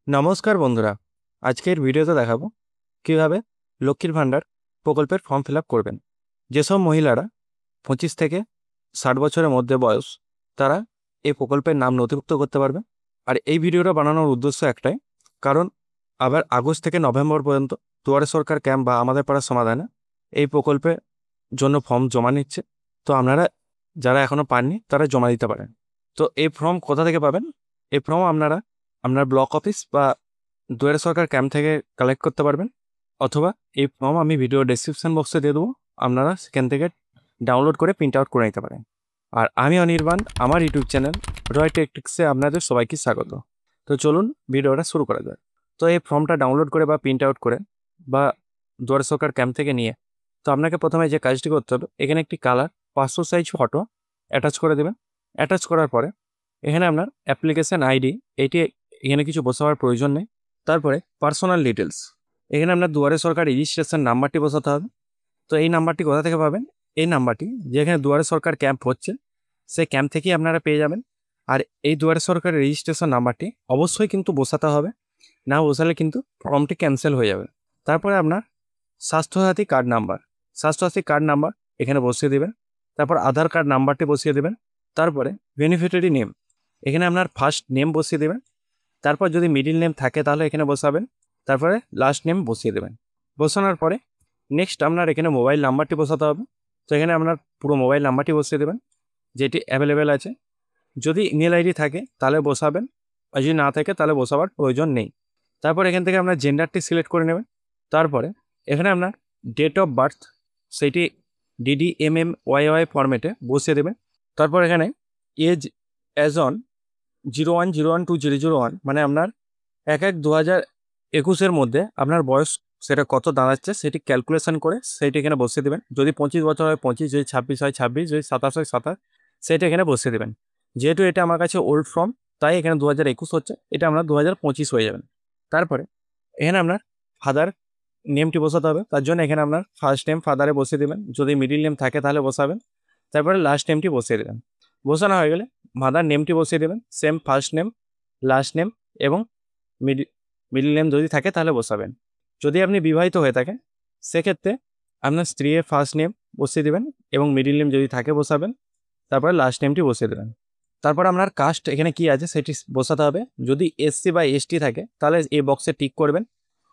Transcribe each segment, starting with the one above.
নমস্কার বন্ধুরা, আজকের ভিডিওতে দেখাবো কিভাবে লক্ষ্মীর ভাণ্ডার প্রকল্পের ফর্ম ফিল আপ করবেন। যেসব মহিলারা 25 থেকে 60 বছরের মধ্যে বয়স, তারা এই প্রকল্পের নাম নথিভুক্ত করতে পারবে। আর এই ভিডিওটা বানানোর উদ্দেশ্য একটাই, কারণ আবার আগস্ট থেকে নভেম্বর পর্যন্ত দুয়ারে সরকার ক্যাম্প বা আমাদের পাড়ার সমাধানে এই প্রকল্পের জন্য ফর্ম জমা নিচ্ছে। তো আপনারা যারা এখনও পাননি তারা জমা দিতে পারেন। তো এই ফর্ম কোথা থেকে পাবেন? এই ফর্ম আপনারা আপনার ব্লক অফিস বা দুয়ারে সরকার ক্যাম্প থেকে কালেক্ট করতে পারবেন, অথবা এই ফর্ম আমি ভিডিও ডেসক্রিপশন বক্সে দিয়ে দেবো, আপনারা সেখান থেকে ডাউনলোড করে প্রিন্ট আউট করে নিতে পারেন। আর আমি অনির্বাণ, আমার ইউটিউব চ্যানেল রয় টেকটিক্সে আপনাদের সবাইকে স্বাগত। তো চলুন ভিডিওটা শুরু করা যায়। তো এই ফর্মটা ডাউনলোড করে বা প্রিন্ট আউট করে বা দুয়ারে সরকার ক্যাম্প থেকে নিয়ে, তো আপনাকে প্রথমে যে কাজটি করতে হবে, এখানে একটি কালার 500 সাইজ ফটো অ্যাটাচ করে দেবেন। অ্যাটাচ করার পরে এখানে আপনার অ্যাপ্লিকেশান আইডি, এটি এখানে কিছু বসাবার প্রয়োজন নেই। তারপরে পার্সোনাল ডিটেলস, এখানে আপনার দুয়ারে সরকার রেজিস্ট্রেশন নাম্বারটি বসাতে হবে। তো এই নাম্বারটি কোথা থেকে পাবেন? এই নাম্বারটি যেখানে দুয়ারে সরকার ক্যাম্প হচ্ছে সেই ক্যাম্প থেকেই আপনারা পেয়ে যাবেন। আর এই দুয়ারে সরকারের রেজিস্ট্রেশন নাম্বারটি অবশ্যই কিন্তু বসাতে হবে, না বসালে কিন্তু ফর্মটি ক্যান্সেল হয়ে যাবে। তারপরে আপনার Swasthya Sathi card number, Swasthya Sathi card number এখানে বসিয়ে দেবেন। তারপর আধার কার্ড নাম্বারটি বসিয়ে দেবেন। তারপরে বেনিফিশিয়ারি নেম, এখানে আপনার ফার্স্ট নেম বসিয়ে দেবেন। তারপর যদি মিডিল নেম থাকে তাহলে এখানে বসাবেন। তারপরে লাস্ট নেম বসিয়ে দেবেন। বসানোর পরে নেক্সট আপনার এখানে মোবাইল নাম্বারটি বসাতে হবে। তো এখানে আপনার পুরো মোবাইল নাম্বারটি বসিয়ে দেবেন যেটি অ্যাভেলেবেল আছে। যদি ইমেল আইডি থাকে তাহলে বসাবেন, আর যদি না থাকে তাহলে বসাবার প্রয়োজন নেই। তারপর এখান থেকে আপনার জেন্ডারটি সিলেক্ট করে নেবেন। তারপরে এখানে আপনার ডেট অফ বার্থ, সেটি DDMMYY ফরম্যাটে বসিয়ে দেবেন। তারপর এখানে এজ অ্যাজ অন 01/01/2001, মানে আপনার 1/1/2021 মধ্যে আপনার বয়স সেটা কত দাঁড়াচ্ছে সেটি ক্যালকুলেশন করে সেইটা এখানে বসিয়ে দেবেন। যদি 25 বছর হয় 25, যদি 26 হয় 26, যদি 27 হয় 27, সেটা এখানে বসিয়ে দেবেন। যেহেতু এটা আমার কাছে ওল্ড ফর্ম, তাই এখানে 2021 হচ্ছে, এটা আপনার 2025 হয়ে যাবেন। তারপরে এখানে আপনার ফাদার নেমটি বসাতে হবে। তার জন্য এখানে আপনার ফার্স্ট নেম ফাদারে বসিয়ে দেবেন, যদি মিডিল নেম থাকে তাহলে বসাবেন। তারপরে লাস্ট নেমটি বসিয়ে দেবেন। বসানো হয়ে গেলে মাদার নেমটি বসিয়ে দেবেন, same first name, last name এবং মিডিল নেম যদি থাকে তাহলে বসাবেন। যদি আপনি বিবাহিত হয়ে থাকেন সেক্ষেত্রে আপনার স্ত্রীর ফার্স্ট নেম বসিয়ে দেবেন এবং মিডিল নেম যদি থাকে বসাবেন। তারপরে লাস্ট নেমটি বসিয়ে দেবেন। তারপর আপনার কাস্ট এখানে কি আছে সেটি বসাতে হবে। যদি SC বা ST থাকে তাহলে এই বক্সে টিক করবেন,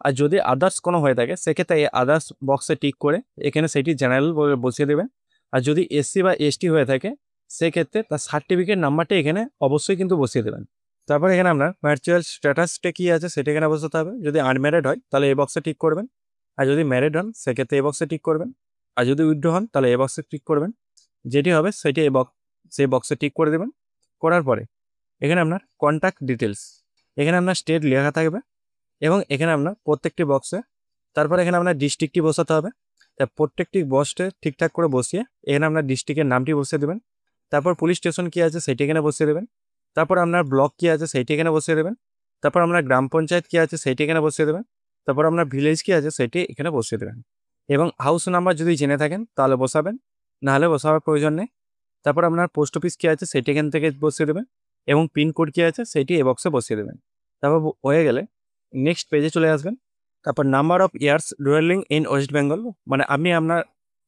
আর যদি আদার্স কোনো হয়ে থাকে সেক্ষেত্রে এই আদার্স বক্সে টিক করে এখানে সেটি জেনারেল বসিয়ে দেবেন। আর যদি SC বা ST হয়ে থাকে সেক্ষেত্রে তার সার্টিফিকেট নাম্বারটা এখানে অবশ্যই কিন্তু বসিয়ে দেবেন। তারপর এখানে আপনার ম্যারিটাল স্ট্যাটাসটা কী আছে সেটা এখানে বসাতে হবে। যদি আনম্যারিড হয় তাহলে এই বক্সে টিক করবেন, আর যদি ম্যারিড হন সেক্ষেত্রে এই বক্সে টিক করবেন, আর যদি উইথড্র হন তাহলে এই বক্সে টিক করবেন। যেটি হবে সেটি সেই বক্সে টিক করে দেবেন। করার পরে এখানে আপনার কন্ট্যাক্ট ডিটেলস, এখানে আপনার স্টেট লেখা থাকবে এবং এখানে আপনার প্রত্যেকটি বক্সে, তারপরে এখানে আপনার ডিস্ট্রিক্টটি বসাতে হবে। তা প্রত্যেকটি বক্সে ঠিকঠাক করে বসিয়ে এখানে আপনার ডিস্ট্রিক্টের নামটি বসিয়ে দেবেন। তারপর পুলিশ স্টেশন কী আছে সেটি এখানে বসিয়ে দেবেন। তারপর আপনার ব্লক কী আছে সেইটি এখানে বসিয়ে দেবেন। তারপর আপনার গ্রাম পঞ্চায়েত কী আছে সেইটি এখানে বসিয়ে দেবেন। তারপর আপনার ভিলেজ কী আছে সেটি এখানে বসিয়ে দেবেন এবং হাউস নাম্বার যদি জেনে থাকেন তাহলে বসাবেন, নাহলে বসাবার প্রয়োজন নেই। তারপর আপনার পোস্ট অফিস কী আছে সেটি এখান থেকে বসিয়ে দেবেন এবং পিনকোড কী আছে সেটি এই বক্সে বসিয়ে দেবেন। তারপর হয়ে গেলে নেক্সট পেজে চলে আসবেন। তারপর number of years duelling in West Bengal, মানে আপনি আপনার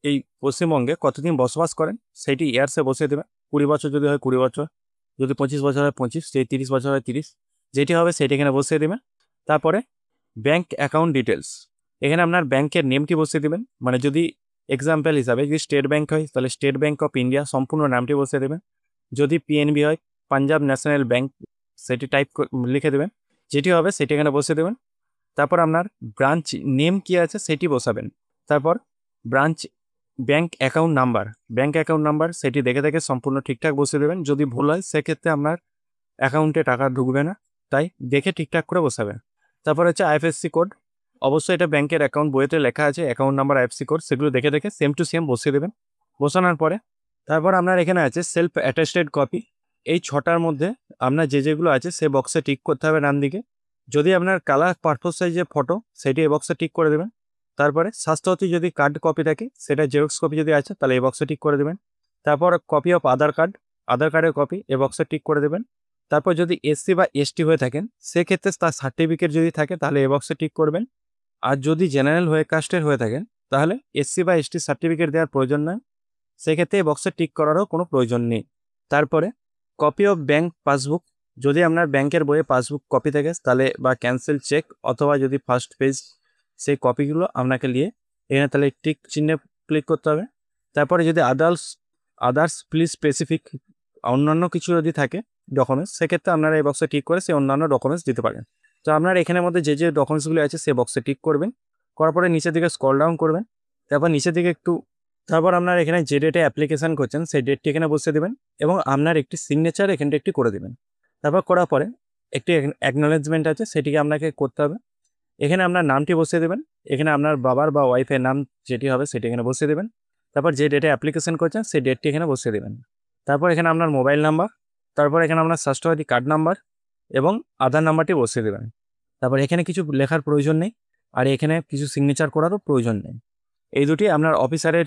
এই পশ্চিমবঙ্গে কতদিন বসবাস করেন সেইটি ইয়ার্সে বসিয়ে দেবেন। 20 বছর যদি হয় 20 বছর, যদি 25 বছর হয় 25, সেই 30 বছর হয় 30, যেটি হবে সেটি এখানে বসিয়ে দেবেন। তারপরে ব্যাঙ্ক অ্যাকাউন্ট ডিটেলস, এখানে আপনার ব্যাংকের নেমটি বসিয়ে দেবেন। মানে যদি এক্সাম্পল হিসাবে যদি স্টেট ব্যাঙ্ক হয় তাহলে স্টেট ব্যাঙ্ক অফ ইন্ডিয়া সম্পূর্ণ নামটি বসিয়ে দেবেন। যদি PNB হয় পাঞ্জাব ন্যাশনাল ব্যাঙ্ক, সেটি লিখে দেবেন, যেটি হবে সেটি এখানে বসিয়ে দেবেন। তারপর আপনার ব্রাঞ্চ নেম কী আছে সেটি বসাবেন। তারপর ব্রাঞ্চ ব্যাঙ্ক অ্যাকাউন্ট নাম্বার সেটি দেখে দেখে সম্পূর্ণ ঠিকঠাক বসিয়ে দেবেন। যদি ভুল হয় সেক্ষেত্রে আপনার অ্যাকাউন্টে টাকা ঢুকবে না, তাই দেখে ঠিকঠাক করে বসাবেন। তারপর হচ্ছে IFSC কোড, অবশ্যই এটা ব্যাংকের অ্যাকাউন্ট বইতে লেখা আছে অ্যাকাউন্ট নাম্বার, IFSC কোড, সেগুলো দেখে দেখে সেম টু সেম বসিয়ে দেবেন। বসানোর পরে তারপর আপনার এখানে আছে সেলফ অ্যাটেস্টেড কপি। এই 6টার মধ্যে আপনার যেগুলো আছে সে বক্সে টিক করতে হবে ডান দিকে। যদি আপনার কালার পাসপোর্ট সাইজের ফটো সেটি এই বক্সে টিক করে দেবেন। তারপরে স্বাস্থ্যসাথী যদি কার্ড কপি থাকে সেটা জেরক্স কপি যদি আছে তাহলে এই বক্সে টিক করে দেবেন। তারপর কপি অফ আধার কার্ডের কপি এই বক্সে টিক করে দেবেন। তারপর যদি এসসি বা এসটি হয়ে থাকেন সেক্ষেত্রে তার সার্টিফিকেট যদি থাকে তাহলে এ বক্সে টিক করবেন। আর যদি জেনারেল হয়ে কাস্টের হয়ে থাকেন তাহলে এসসি বা এসটি সার্টিফিকেট দেওয়ার প্রয়োজন নয়, সেক্ষেত্রে এই বক্সে টিক করারও কোনো প্রয়োজন নেই। তারপরে কপি অফ ব্যাংক পাসবুক, যদি আপনার ব্যাংকের বইয়ে পাসবুক কপি থাকে তাহলে বা ক্যান্সেল চেক অথবা যদি ফার্স্ট পেজ সেই কপিগুলো আপনাকে নিয়ে এখানে তাহলে টিক চিহ্নে ক্লিক করতে হবে। তারপরে যদি আদার্স প্লিজ স্পেসিফিক অন্যান্য কিছু যদি থাকে ডকুমেন্টস, সেক্ষেত্রে আপনারা এই বক্সে টিক করে সেই অন্যান্য ডকুমেন্টস দিতে পারেন। তো আপনার এখানের মধ্যে যে ডকুমেন্টসগুলো আছে সেই বক্সে টিক করবেন, করার পরে নিচের দিকে স্ক্রল ডাউন করবেন, তারপর নিচের দিকে তারপর আপনার এখানে যে ডেটে অ্যাপ্লিকেশান করছেন সেই ডেটটি এখানে বসিয়ে দেবেন এবং আপনার একটি সিগনেচার এখানটা একটি করে দেবেন। তারপর করার পরে একটি অ্যাকনোলেজমেন্ট আছে সেটিকে আপনাকে করতে হবে। এখানে আপনার নামটি বসিয়ে দেবেন, এখানে আপনার বাবার বা ওয়াইফের নাম যেটি হবে সেটি এখানে বসিয়ে দেবেন। তারপর যে ডেটে অ্যাপ্লিকেশান করছেন সেই ডেটটি এখানে বসিয়ে দেবেন। তারপর এখানে আপনার মোবাইল নাম্বার, তারপর এখানে আপনার স্বাস্থ্য সাথী কার্ড নাম্বার এবং আধার নাম্বারটি বসিয়ে দেবেন। তারপর এখানে কিছু লেখার প্রয়োজন নেই আর এখানে কিছু সিগনেচার করারও প্রয়োজন নেই। এই দুটি আপনার অফিসারের,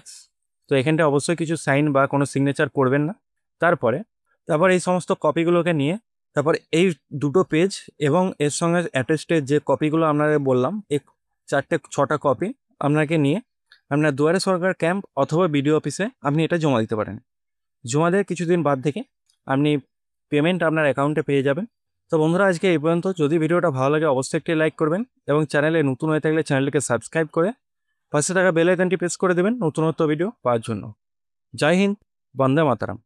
তো এখানটা অবশ্যই কিছু সাইন বা কোনো সিগনেচার করবেন না। তারপর এই সমস্ত কপিগুলোকে নিয়ে তারপর এই দুটো পেজ এবং এর সঙ্গে অ্যাটেস্টেড যে কপিগুলো আপনাদের বললাম এই 4-6টা কপি আপনাকে নিয়ে আপনার দুয়ারে সরকার ক্যাম্প অথবা বিডিও অফিসে আপনি এটা জমা দিতে পারেন। জমা দেওয়ার কিছুদিন বাদ থেকে আপনি পেমেন্ট আপনার অ্যাকাউন্টে পেয়ে যাবেন। তো বন্ধুরা আজকে এই পর্যন্ত। যদি ভিডিওটা ভালো লাগে অবশ্যই একটি লাইক করবেন এবং চ্যানেলে নতুন হয়ে থাকলে চ্যানেলটিকে সাবস্ক্রাইব করে পাশে থাকা বেল আইকনটি প্রেস করে দেবেন নতুনত্ব ভিডিও পাওয়ার জন্য। জয় হিন্দ, বন্দে মাতরম।